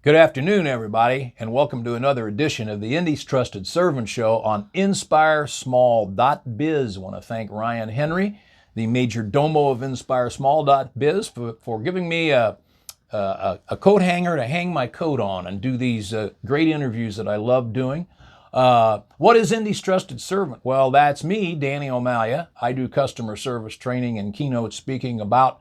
Good afternoon, everybody, and welcome to another edition of the Indy's Trusted Servant Show on INSPIREsmall.biz. I want to thank Ryan Henry, the major domo of INSPIREsmall.biz, for giving me a coat hanger to hang my coat on and do these great interviews that I love doing. What is Indy's Trusted Servant? Well, that's me, Danny O'Malia. I do customer service training and keynote speaking about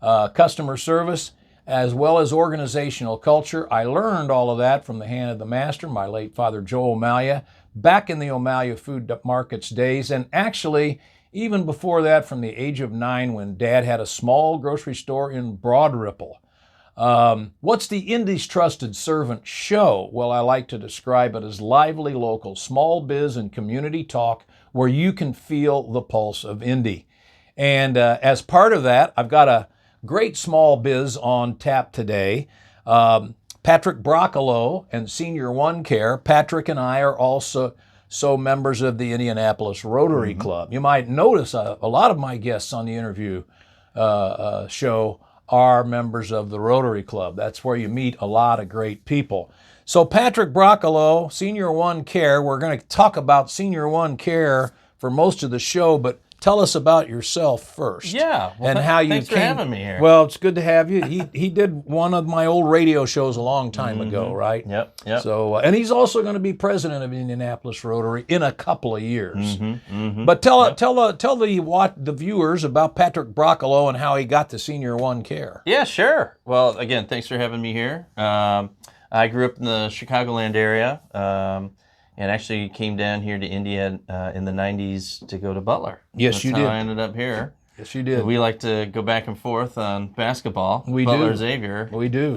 customer service as well as organizational culture. I learned all of that from the hand of the master, my late father, Joe O'Malia, back in the O'Malia Food Markets days, and actually even before that from the age of 9 when Dad had a small grocery store in Broad Ripple. What's the Indy's Trusted Servant Show? Well, I like to describe it as lively local small biz and community talk where you can feel the pulse of Indy. And as part of that, I've got a great small biz on tap today. Patrick Broccolo and Senior1Care. Patrick and I are also members of the Indianapolis Rotary Club. You might notice a lot of my guests on the interview show are members of the Rotary Club. That's where you meet a lot of great people. So Patrick Broccolo, Senior1Care, we're going to talk about Senior1Care for most of the show, but tell us about yourself first. Yeah, well, and how you thanks came. for having me here. Well, it's good to have you. He did one of my old radio shows a long time ago, right? Yep. So, and he's also going to be president of Indianapolis Rotary in a couple of years. But tell the viewers about Patrick Broccolo and how he got to Senior1Care. Yeah, sure. Well, again, thanks for having me here. I grew up in the Chicagoland area and actually came down here to India in the 90s to go to Butler. Yes, you did. That's how I ended up here. Yes, you did. We like to go back and forth on basketball. We Butler do. Xavier. We do.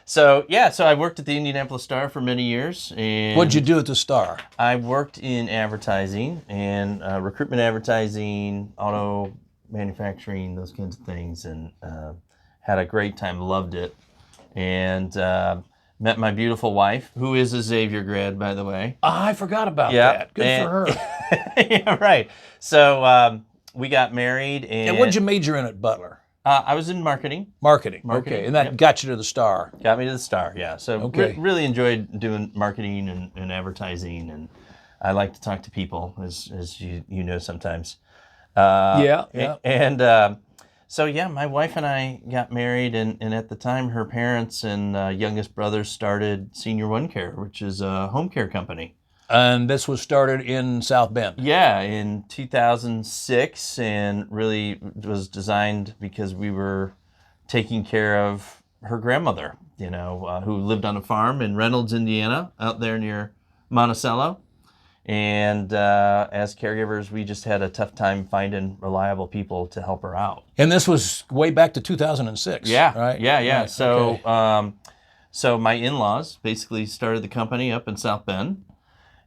So I worked at the Indianapolis Star for many years. And What'd you do at the Star? I worked in advertising and recruitment advertising, auto manufacturing, those kinds of things, and had a great time, loved it. And met my beautiful wife, who is a Xavier grad, by the way. I forgot about that. Good for her. Yeah, right. So we got married. And what'd you major in at Butler? I was in marketing. Marketing. Okay, and that got you to the Star. Got me to the Star, yeah. So really enjoyed doing marketing and advertising, and I like to talk to people, as you know sometimes. Yeah. So my wife and I got married, and at the time, her parents and youngest brother started Senior1Care, which is a home care company. And this was started in South Bend. Yeah, in 2006, and really was designed because we were taking care of her grandmother, who lived on a farm in Reynolds, Indiana, out there near Monticello. And as caregivers, we just had a tough time finding reliable people to help her out. And this was way back to 2006. Yeah, right? Yeah. Right. So, okay. So my in-laws basically started the company up in South Bend,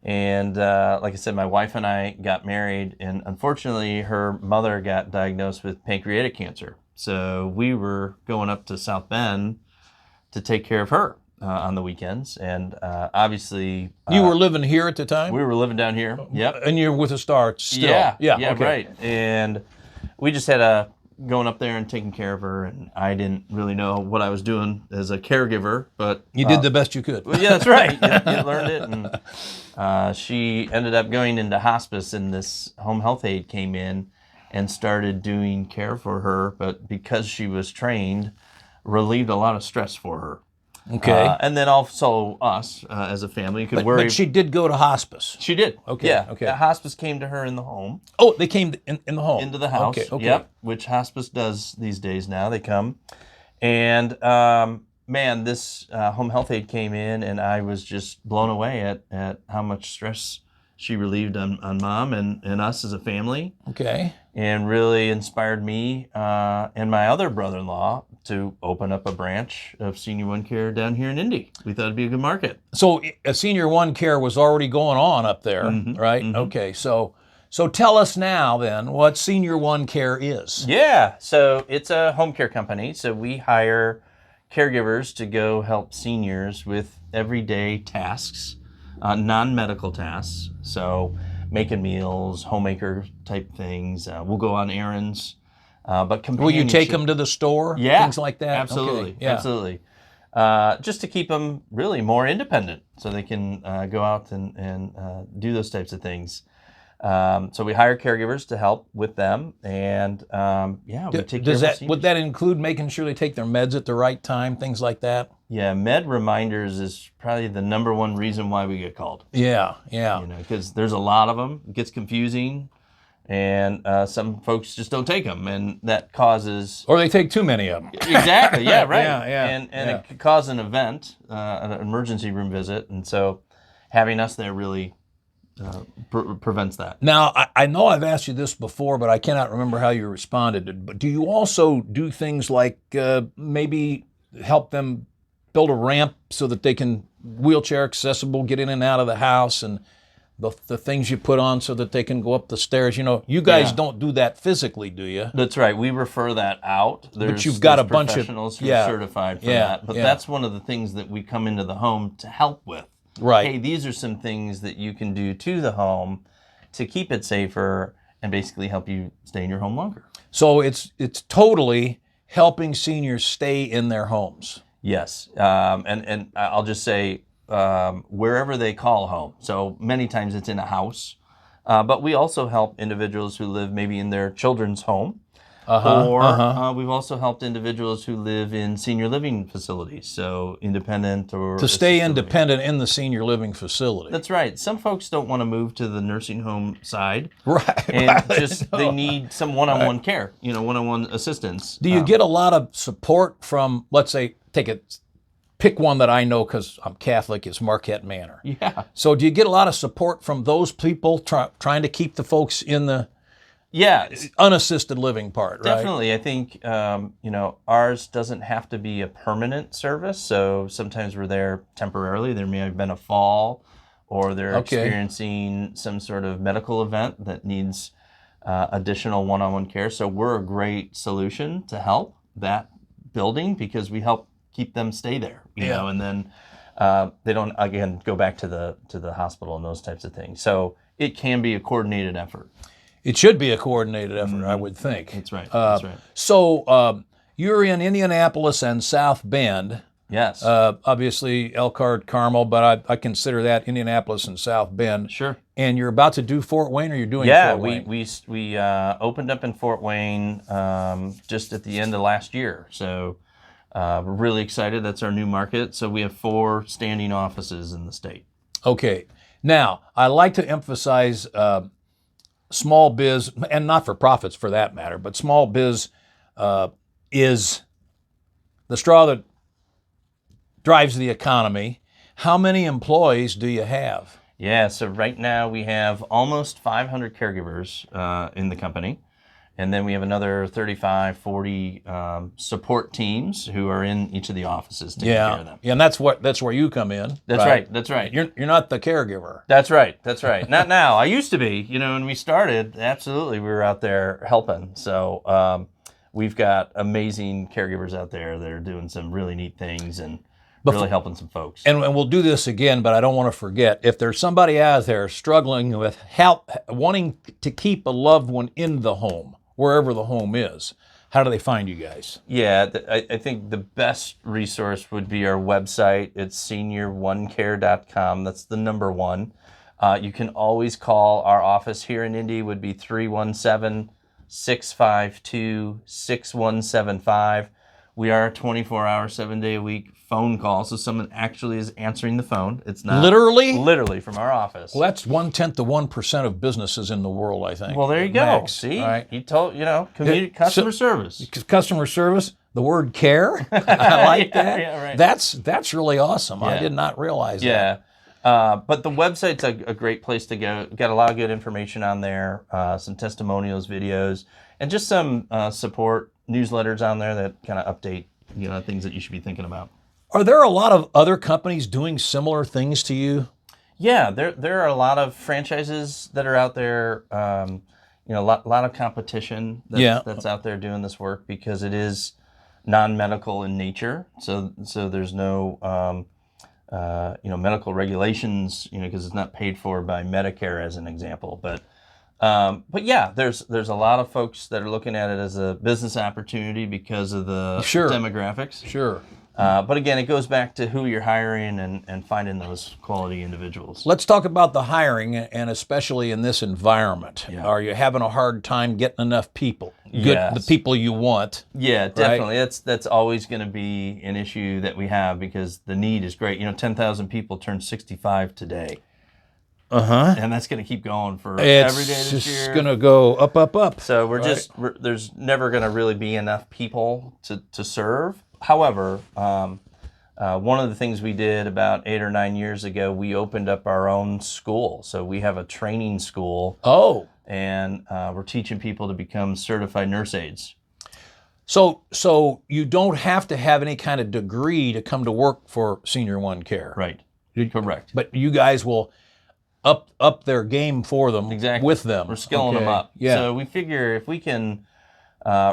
and like I said, my wife and I got married, and unfortunately, her mother got diagnosed with pancreatic cancer. So we were going up to South Bend to take care of her on the weekends, and obviously you were living here at the time. We were living down here. Yep. And you're with the Star still. Yeah. Okay. Right. And we just had going up there and taking care of her, and I didn't really know what I was doing as a caregiver, but you did the best you could. Well, yeah, that's right. You learned it, and she ended up going into hospice, and this home health aide came in and started doing care for her, but because she was trained, relieved a lot of stress for her. Okay. And then also us as a family could worry. But she did go to hospice. She did. Okay. Yeah. Okay. The hospice came to her in the home. Oh, they came in the home. Into the house. Okay. Yep. Which hospice does these days now. They come. And this home health aide came in, and I was just blown away at how much stress she relieved on Mom and us as a family. Okay. And really inspired me and my other brother-in-law to open up a branch of Senior1Care down here in Indy. We thought it'd be a good market. So Senior1Care was already going on up there, right? Okay, so tell us now then what Senior1Care is. Yeah, so it's a home care company. So we hire caregivers to go help seniors with everyday tasks, non-medical tasks. So making meals, homemaker type things. We'll go on errands. But will you take them to the store? Yeah, things like that. Absolutely, okay. Yeah. Absolutely. just to keep them really more independent so they can go out and do those types of things. So we hire caregivers to help with them, and we take care of the seniors. Would that include making sure they take their meds at the right time, things like that? Yeah, med reminders is probably the number one reason why we get called. Yeah. Because there's a lot of them. It gets confusing, and some folks just don't take them, and that causes... Or they take too many of them. Exactly, yeah, right. And it could cause an event, an emergency room visit, and so having us there really prevents that. Now, I know I've asked you this before, but I cannot remember how you responded. But do you also do things like maybe help them build a ramp so that they can wheelchair accessible, get in and out of the house, and the things you put on so that they can go up the stairs? You guys don't do that physically, do you? That's right. We refer that out. But you've got a bunch of professionals who are certified for that. But that's one of the things that we come into the home to help with. Right. Hey, these are some things that you can do to the home to keep it safer and basically help you stay in your home longer. So it's totally helping seniors stay in their homes. Yes. And I'll just say wherever they call home. So many times it's in a house. But we also help individuals who live maybe in their children's home. We've also helped individuals who live in senior living facilities, so independent or... To stay independent in the senior living facility. That's right. Some folks don't want to move to the nursing home side. Right. And they need some one-on-one care, one-on-one assistance. Do you get a lot of support from, let's say, pick one that I know because I'm Catholic, it's Marquette Manor. Yeah. So do you get a lot of support from those people trying to keep the folks in the... unassisted living part, right? Definitely. I think, ours doesn't have to be a permanent service. So sometimes we're there temporarily. There may have been a fall or they're experiencing some sort of medical event that needs additional one-on-one care. So we're a great solution to help that building because we help keep them stay there, you know, and then they don't, again, go back to the hospital and those types of things. So it can be a coordinated effort. It should be a coordinated effort, I would think. That's right. So you're in Indianapolis and South Bend. Yes. Obviously, Elkhart, Carmel, but I consider that Indianapolis and South Bend. Sure. And you're about to do Fort Wayne, or you're doing Fort Wayne? We opened up in Fort Wayne just at the end of last year. So we're really excited. That's our new market. So we have 4 standing offices in the state. Okay. Now, I like to emphasize small biz, and not for profits for that matter, but small biz is the straw that drives the economy. How many employees do you have? Yeah, so right now we have almost 500 caregivers in the company. And then we have another 35, 40 support teams who are in each of the offices taking care of them. Yeah, and that's where you come in. That's right. You're not the caregiver. That's right. Not now. I used to be. When we started, absolutely, we were out there helping. So we've got amazing caregivers out there that are doing some really neat things and really helping some folks. And we'll do this again, but I don't want to forget, if there's somebody out there struggling with help, wanting to keep a loved one in the home, wherever the home is, how do they find you guys? Yeah, I think the best resource would be our website. It's Senior1Care.com. That's the number 1. You can always call our office here in Indy, would be 317-652-6175. We are a 24-hour, 7-day-a-week phone call, so someone actually is answering the phone. It's not literally from our office. Well, that's 1/10 of businesses in the world, I think. Well, there you go. Max, see, right? He told customer service. Customer service. The word care. I like that. Yeah, right. That's really awesome. Yeah. I did not realize that. Yeah. But the website's a great place to go. Got a lot of good information on there, some testimonials, videos, and just some support newsletters on there that kind of update things that you should be thinking about. Are there a lot of other companies doing similar things to you? Yeah, there are a lot of franchises that are out there. A lot of competition that's out there doing this work because it is non-medical in nature. So there's no medical regulations, because it's not paid for by Medicare as an example. But yeah, there's a lot of folks that are looking at it as a business opportunity because of the demographics. Sure. But again, it goes back to who you're hiring and finding those quality individuals. Let's talk about the hiring, and especially in this environment. Yeah. Are you having a hard time getting enough people? Yes. The people you want. Yeah, definitely. That's always going to be an issue that we have because the need is great. 10,000 people turned 65 today. And that's going to keep going for every day this year. It's just going to go up, up, up. So there's never going to really be enough people to serve. However, one of the things we did about 8 or 9 years ago, we opened up our own school. So we have a training school. Oh. And we're teaching people to become certified nurse aides. So you don't have to have any kind of degree to come to work for Senior1Care. Right. Correct. But you guys will up their game for them, with them. We're skilling them up. Yeah. So we figure if we can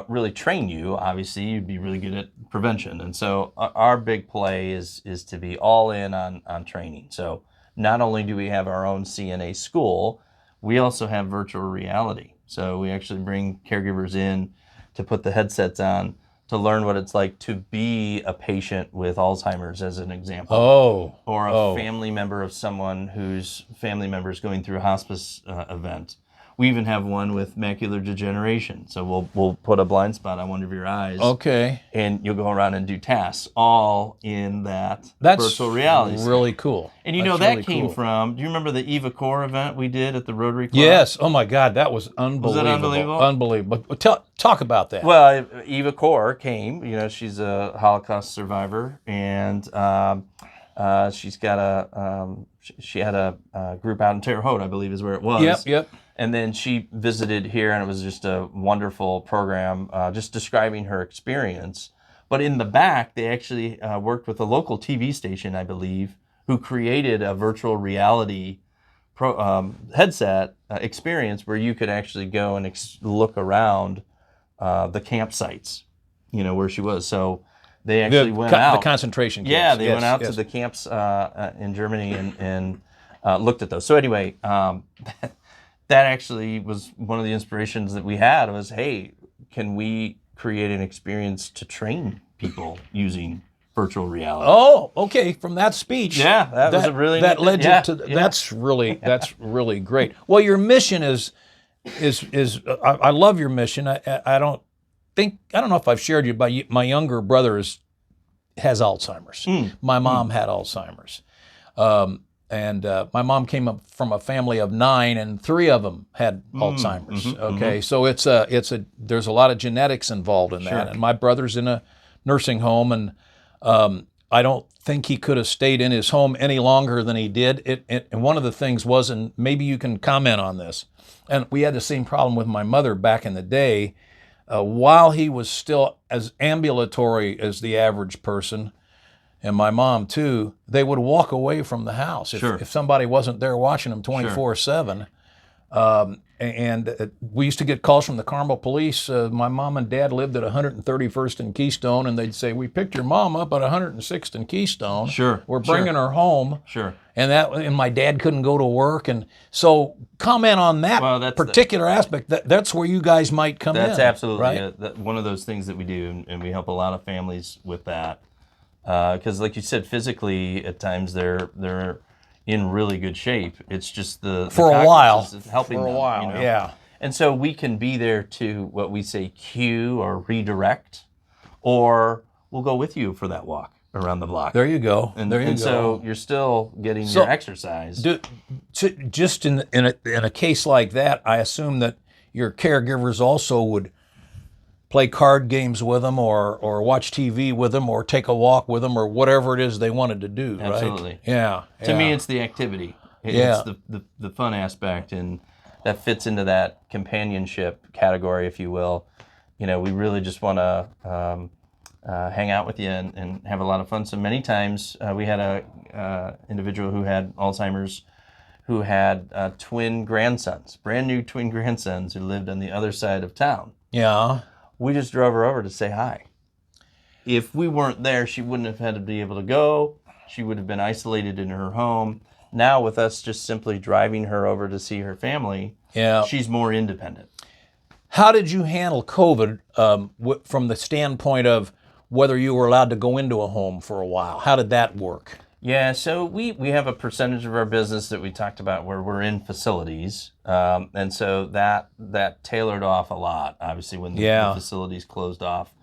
really train you, obviously you'd be really good at prevention. And so our big play is to be all in on training. So not only do we have our own CNA school, we also have virtual reality. So we actually bring caregivers in to put the headsets on to learn what it's like to be a patient with Alzheimer's, as an example. Or a family member of someone whose family member is going through a hospice event. We even have one with macular degeneration. So we'll put a blind spot on one of your eyes. Okay. And you'll go around and do tasks, all in that virtual reality. That's really cool. And that came from, do you remember the Eva Core event we did at the Rotary Club? Yes. Oh my God, that was unbelievable. Was that unbelievable? Unbelievable. Talk about that. Well, Eva Core came, she's a Holocaust survivor, and she had a group out in Terre Haute, I believe is where it was. Yep. And then she visited here, and it was just a wonderful program, just describing her experience. But in the back, they actually worked with a local TV station, I believe, who created a virtual reality headset experience where you could actually go and look around the campsites, where she was. So they actually went out. The concentration camps. Yeah, they went out to the camps in Germany and looked at those. So anyway, that actually was one of the inspirations that we had was, hey, can we create an experience to train people using virtual reality? Oh, okay. From that speech, that was a really that led you to. That's really great. Well, your mission is I love your mission. I don't know if I've shared you, but my younger brother has Alzheimer's. My mom had Alzheimer's. And my mom came up from a family of 9, and 3 of them had Alzheimer's. Okay, so there's a lot of genetics involved in that. And my brother's in a nursing home, and I don't think he could have stayed in his home any longer than he did. And one of the things was, and maybe you can comment on this, and we had the same problem with my mother back in the day. While he was still as ambulatory as the average person, and my mom too, they would walk away from the house if somebody wasn't there watching them 24/7. And we used to get calls from the Carmel police. My mom and dad lived at 131st and Keystone, and they'd say, "We picked your mom up at 106th and Keystone. We're bringing her home." And my dad couldn't go to work, and so comment on that particular aspect. That's where you guys might come in. That's absolutely right? One of those things that we do, and we help a lot of families with that. Because, like you said, physically at times they're in really good shape. It's just for a while helping them. Yeah. And so we can be there to what we say cue or redirect, or we'll go with you for that walk around the block. There you go. And so you're still getting your exercise. Just in a case like that, I assume that your caregivers also would play card games with them, or watch TV with them, or take a walk with them, or whatever it is they wanted to do. Absolutely. Right? Yeah. To me, it's the activity. It's the fun aspect, and that fits into that companionship category, if you will. We really just want to hang out with you and have a lot of fun. So many times we had a individual who had Alzheimer's, who had twin grandsons, brand new twin grandsons, who lived on the other side of town. Yeah. We just drove her over to say hi. If we weren't there, she wouldn't have had to be able to go. She would have been isolated in her home. Now, with us just simply driving her over to see her family, she's more independent. How did you handle COVID from the standpoint of whether you were allowed to go into a home for a while. How did that work? Yeah, so we have a percentage of our business that we talked about where we're in facilities, and so that tailored off a lot. Obviously, when the facilities closed off,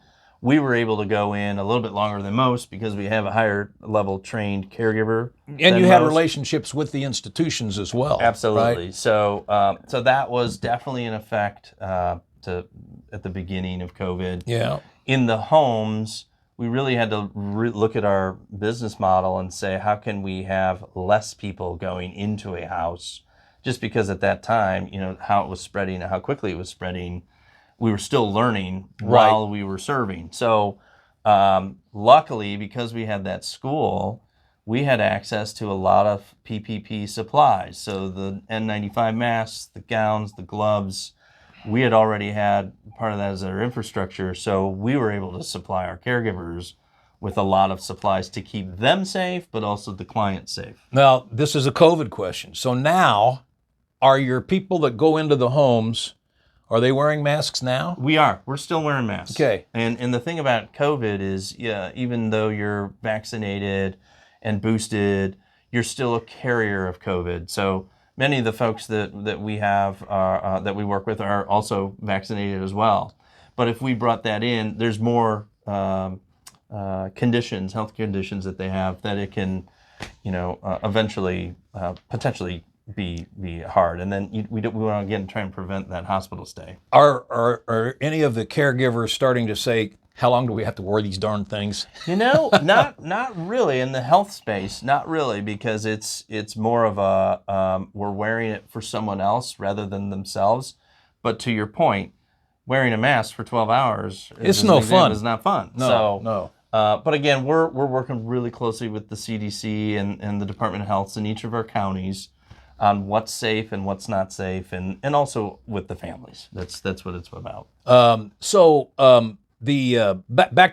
we were able to go in a little bit longer than most because we have a higher level trained caregiver. And you had relationships with the institutions as well. Absolutely. Right? So that was definitely in effect at the beginning of COVID. Yeah. In the homes, we really had to look at our business model and say, how can we have less people going into a house? Just because at that time, how it was spreading and how quickly it was spreading, we were still learning while we were serving. So luckily, because we had that school, we had access to a lot of PPP supplies. So the N95 masks, the gowns, the gloves, we had already had part of that as our infrastructure. So we were able to supply our caregivers with a lot of supplies to keep them safe, but also the client safe. Now, this is a COVID question. So now, are your people that go into the homes, are they wearing masks now? We are. We're still wearing masks. Okay. And the thing about COVID is, even though you're vaccinated and boosted, you're still a carrier of COVID. So many of the folks that we have, that we work with, are also vaccinated as well. But if we brought that in, there's more conditions, health conditions that they have that it can, eventually potentially be hard. And then we want to again try and prevent that hospital stay. Are any of the caregivers starting to say, how long do we have to wear these darn things? Not really in the health space, not really, because it's more of a we're wearing it for someone else rather than themselves. But to your point, wearing a mask for 12 hours it's no fun. It's not fun. No. But again, we're working really closely with the CDC and the Department of Health in each of our counties on what's safe and what's not safe, and also with the families. That's what it's about. Back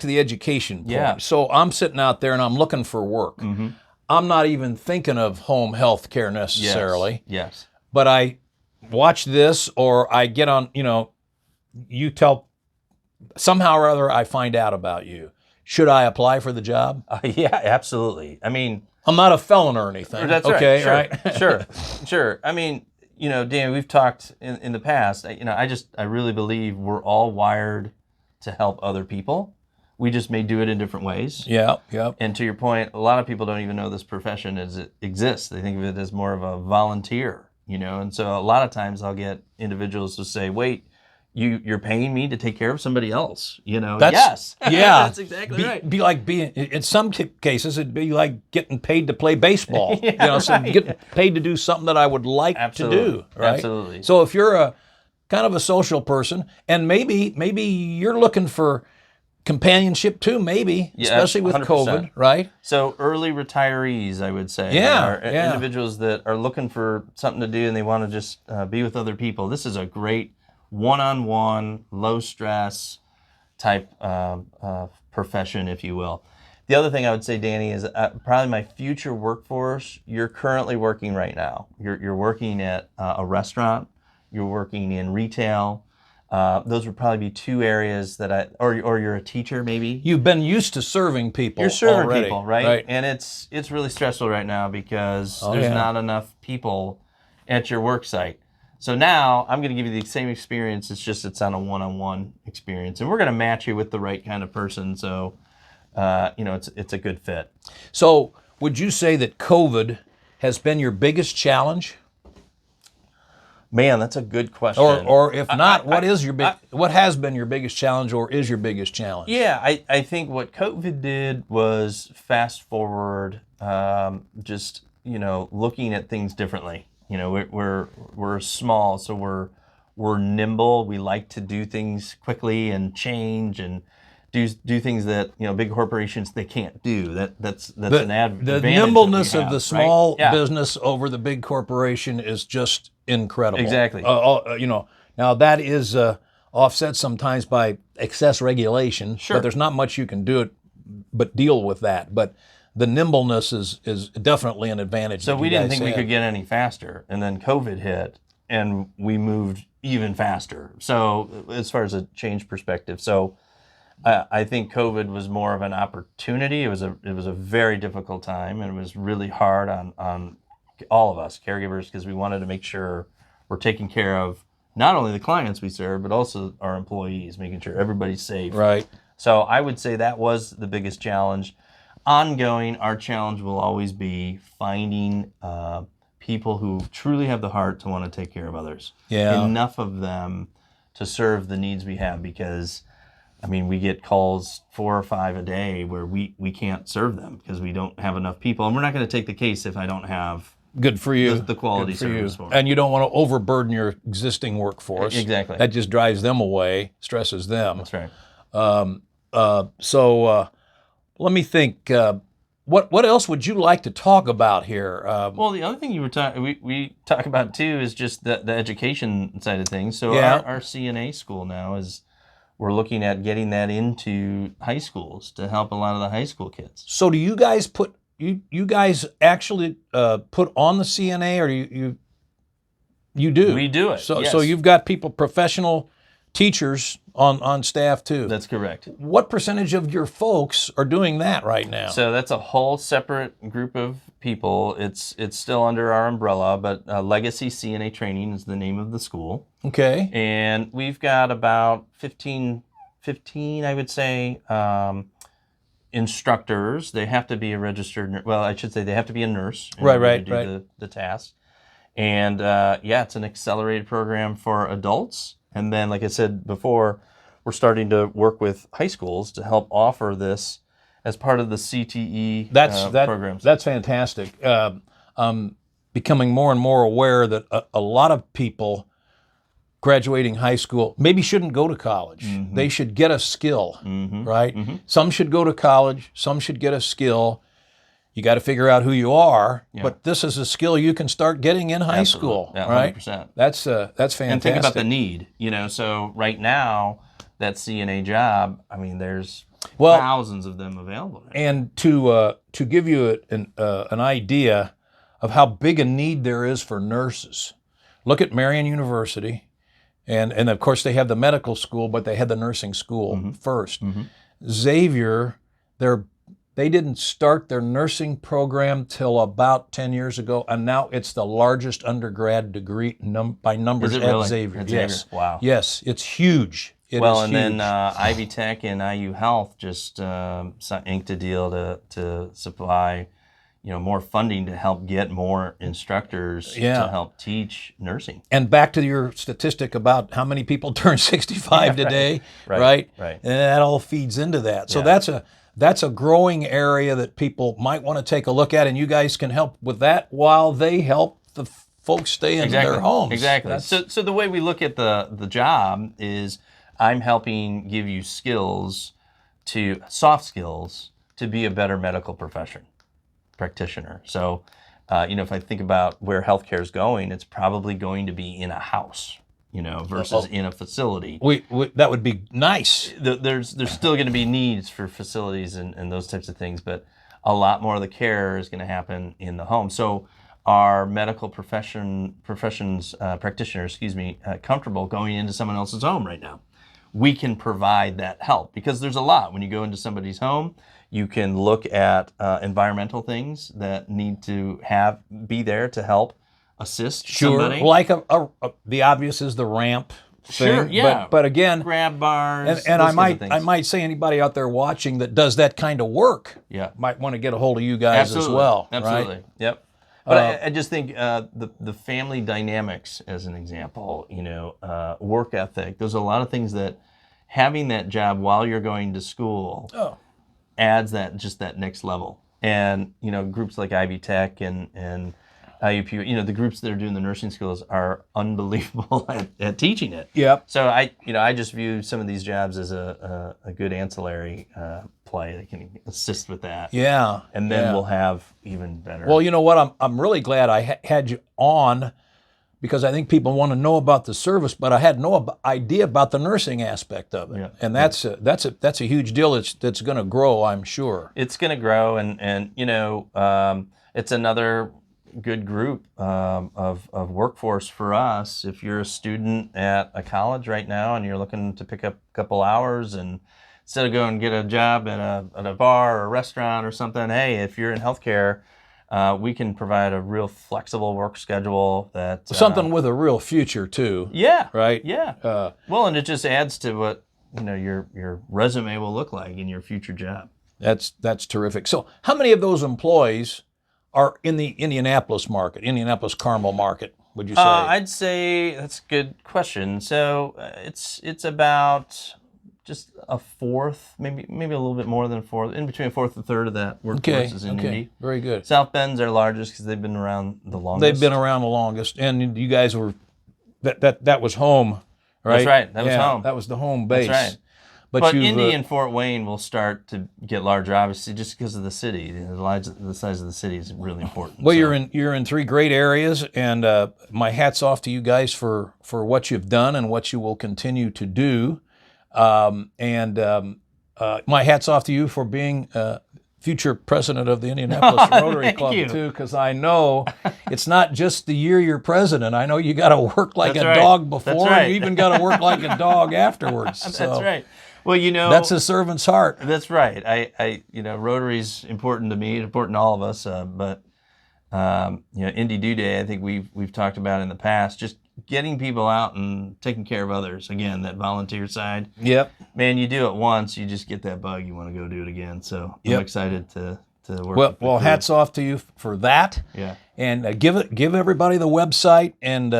to the education point. Yeah. So I'm sitting out there and I'm looking for work. Mm-hmm. I'm not even thinking of home health care necessarily. Yes. But I watch this, or I get on, you tell, somehow or other I find out about you. Should I apply for the job? Yeah, absolutely. I mean, I'm not a felon or anything. That's okay, right. Sure. I mean, Dan, we've talked in the past. I really believe we're all wired to help other people. We just may do it in different ways. Yeah. And to your point, a lot of people don't even know this profession exists. They think of it as more of a volunteer, And so a lot of times I'll get individuals to say, "Wait, you're paying me to take care of somebody else?" Yes. Yeah. That's exactly right. Be like in some cases, it'd be like getting paid to play baseball. So right. getting paid to do something that I would like to do. Right. Absolutely. So if you're a kind of a social person, and maybe you're looking for companionship too, especially with 100%. COVID, right? So early retirees, I would say, are individuals that are looking for something to do and they want to just be with other people. This is a great one-on-one, low-stress type profession, if you will. The other thing I would say, Danny, is probably my future workforce. You're currently working right now. You're working at a restaurant. You're working in retail. Those would probably be two areas that or you're a teacher maybe. You've been used to serving people. You're serving already, people, right? And it's really stressful right now because there's not enough people at your work site. So now I'm going to give you the same experience. It's on a one-on-one experience, and we're going to match you with the right kind of person. So, it's a good fit. So, would you say that COVID has been your biggest challenge? Man, that's a good question. Or if not, what has been your biggest challenge, or is your biggest challenge? Yeah, I think what COVID did was fast forward, looking at things differently. We're small, so we're nimble. We like to do things quickly and change and do things that big corporations they can't do. That's an advantage. The nimbleness of the small business over the big corporation is just incredible. Exactly. Now that is offset sometimes by excess regulation. Sure. But there's not much you can do but deal with that. But the nimbleness is definitely an advantage. So we didn't think we could get any faster, and then COVID hit, and we moved even faster. So as far as a change perspective, I think COVID was more of an opportunity. It was a very difficult time, and it was really hard on all of us caregivers, because we wanted to make sure we're taking care of not only the clients we serve, but also our employees, making sure everybody's safe. Right. So I would say that was the biggest challenge. Ongoing, our challenge will always be finding people who truly have the heart to want to take care of others. Yeah. Enough of them to serve the needs we have, because I mean, we get calls 4 or 5 a day where we can't serve them because we don't have enough people. And we're not going to take the case if I don't have Good for you. the quality Good for you. service for them. And you don't want to overburden your existing workforce. Exactly. That just drives them away, stresses them. That's right. So let me think. What else would you like to talk about here? Well, the other thing you were we talk about too is just the education side of things. So Yeah. our CNA school now we're looking at getting that into high schools to help a lot of the high school kids. So do you guys put you guys actually put on the CNA, or you do? We do it. So yes. so you've got people, professional teachers on staff too. That's correct. What percentage of your folks are doing that right now? So that's a whole separate group of people. It's still under our umbrella, but Legacy CNA Training is the name of the school. Okay. And we've got about 15 I would say, instructors. They have to be a registered, well, I should say they have to be a nurse in order to do the task. And it's an accelerated program for adults. And then, like I said before, we're starting to work with high schools to help offer this as part of the CTE programs. That's fantastic. I'm becoming more and more aware that a lot of people graduating high school maybe shouldn't go to college. Mm-hmm. They should get a skill, Mm-hmm. right? Mm-hmm. Some should go to college. Some should get a skill. You got to figure out who you are, Yeah. but this is a skill you can start getting in high Absolutely. school, Yeah, right? 100%. That's fantastic. And think about the need, So right now, that CNA job, I mean, there's thousands of them available. And to give you an idea of how big a need there is for nurses, look at Marian University, and of course they have the medical school, but they had the nursing school Mm-hmm. first. Mm-hmm. Xavier, they didn't start their nursing program till about 10 years ago, and now it's the largest undergrad degree by numbers Is it at really? Xavier. At Yes. Xavier? Wow. Yes, it's huge. It is And huge. then Ivy Tech and IU Health just inked a deal to supply, more funding to help get more instructors to help teach nursing. And back to your statistic about how many people turn 65 today, right? Right. And that all feeds into that. So that's a growing area that people might want to take a look at, and you guys can help with that while they help the folks stay in their homes. Exactly. So the way we look at the job is I'm helping give you soft skills to be a better medical practitioner. So, if I think about where healthcare is going, it's probably going to be in a house, versus in a facility. That would be nice. There's still going to be needs for facilities and those types of things, but a lot more of the care is going to happen in the home. So are medical practitioners, comfortable going into someone else's home right now? We can provide that help, because there's a lot. When you go into somebody's home, you can look at environmental things that need to be there to help assist somebody. Like the obvious is the ramp thing. Sure, yeah. But again, grab bars. and those I kinds of things. might say anybody out there watching that does that kind of work might want to get a hold of you guys as well. Absolutely. Right? Yep. But I just think the family dynamics, as an example, work ethic. There's a lot of things that having that job while you're going to school adds that next level. And groups like Ivy Tech and IUP, the groups that are doing the nursing schools are unbelievable at teaching it. Yep. So I just view some of these jobs as a good ancillary play that can assist with that. Yeah. And then we'll have even better. Well, you know what? I'm really glad I had you on, because I think people want to know about the service, but I had no idea about the nursing aspect of it. Yeah. And that's a huge deal. That's going to grow, I'm sure. It's going to grow, and it's another good group of workforce for us. If you're a student at a college right now and you're looking to pick up a couple hours and instead of going and get a job at a bar or a restaurant or something, hey, if you're in healthcare, we can provide a real flexible work schedule that something with a real future too. Yeah. Right. Yeah. Well, and it just adds to what your resume will look like in your future job. That's terrific. So, how many of those employees are in the Indianapolis market, Indianapolis Carmel market? Would you say? I'd say that's a good question. So it's about just a fourth, maybe a little bit more than a fourth, in between a fourth and a third of that workforce is in Indy. Very good. South Bend's our largest because they've been around the longest. They've been around the longest, and you guys were that was home, right? That's right. That was home. That was the home base. That's right. But Indy and Fort Wayne will start to get larger, obviously, just because of the city. The size of the city is really important. Well, so. You're in three great areas, and my hat's off to you guys for what you've done and what you will continue to do. My hat's off to you for being future president of the Indianapolis Rotary Club too, because I know it's not just the year you're president. I know you got to work like a dog before, and you even got to work like a dog afterwards. So. That's right. Well, that's a servant's heart. That's right. I Rotary's important to me, important to all of us. But Indy Do Day, I think we've talked about in the past, just getting people out and taking care of others. Again, that volunteer side. Yep. Man, you do it once, you just get that bug. You want to go do it again. So I'm excited to work. Well, hats off to you for that. Yeah. And give everybody the website and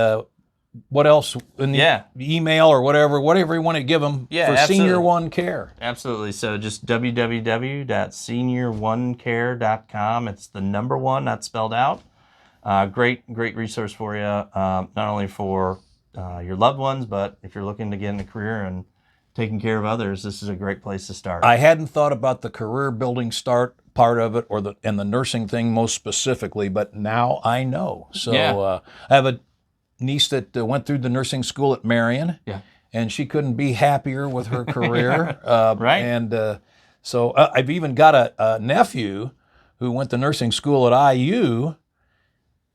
what else in the email or whatever you want to give them for Senior1Care. Absolutely. So just www.senior1care.com. It's the number 1, not spelled out. Great resource for you, not only for your loved ones, but if you're looking to get in a career and taking care of others, this is a great place to start. I hadn't thought about the career building start part of it and the nursing thing most specifically, but now I know. So I have a niece that went through the nursing school at Marion, and she couldn't be happier with her career. Right. And so I've even got a nephew who went to nursing school at IU,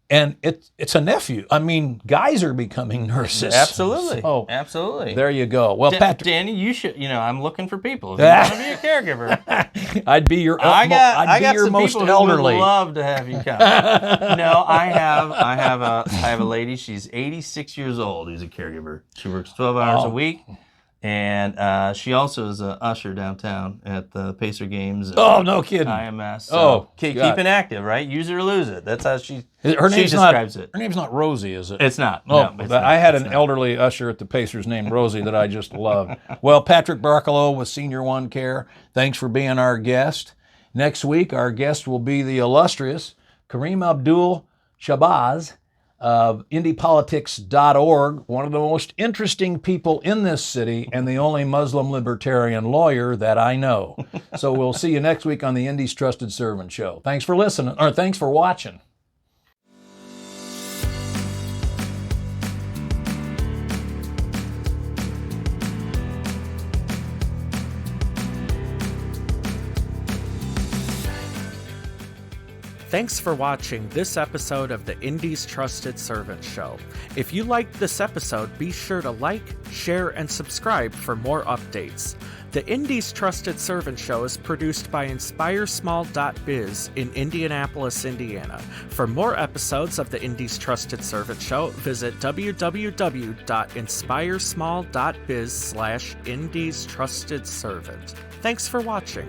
and it's a nephew. I mean, guys are becoming nurses. Absolutely. So, absolutely. There you go. Well, Patrick, Danny, you should. I'm looking for people. If you want to be a caregiver, I'd be your. I got your some most people elderly. Who would love to have you come. No, I have a lady. She's 86 years old. Who's a caregiver. She works 12 hours a week. And she also is an usher downtown at the Pacer games. Oh, no kidding. IMS. So keep it active, right? Use it or lose it. That's how she describes it. Her name's not Rosie, is it? It's not. Oh, no, I had an elderly usher at the Pacers named Rosie that I just loved. Well, Patrick Broccolo with Senior1Care, thanks for being our guest. Next week, our guest will be the illustrious Kareem Abdul-Shabazz of IndyPolitics.org, one of the most interesting people in this city and the only Muslim libertarian lawyer that I know. So we'll see you next week on the Indy's Trusted Servant Show. Thanks for listening, or thanks for watching. Thanks for watching this episode of the Indy's Trusted Servant Show. If you liked this episode, be sure to like, share, and subscribe for more updates. The Indy's Trusted Servant Show is produced by INSPIREsmall.biz in Indianapolis, Indiana. For more episodes of the Indy's Trusted Servant Show, visit www.inspiresmall.biz/Indy's Trusted Servant. Thanks for watching.